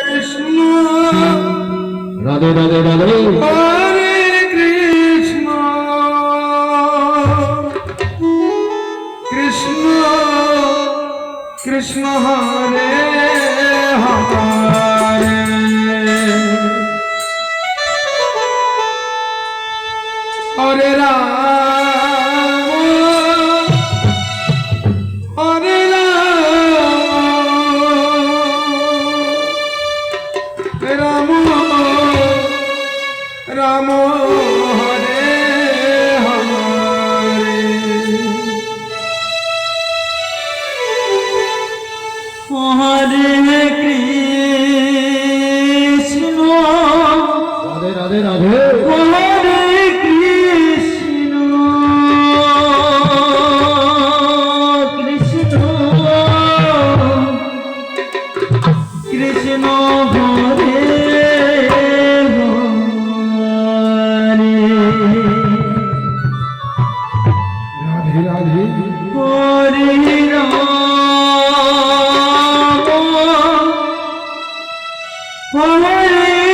Krishna Radhe Radhe Radhe Hare Krishna Krishna Krishna Hare Hare Hare Ram Hare Ram Ram Hare Hare Hare Krishna Radhe Radhe Radhe Hare Krishna Krishna Krishna Hare Radhe Radhe Hare Ram Hare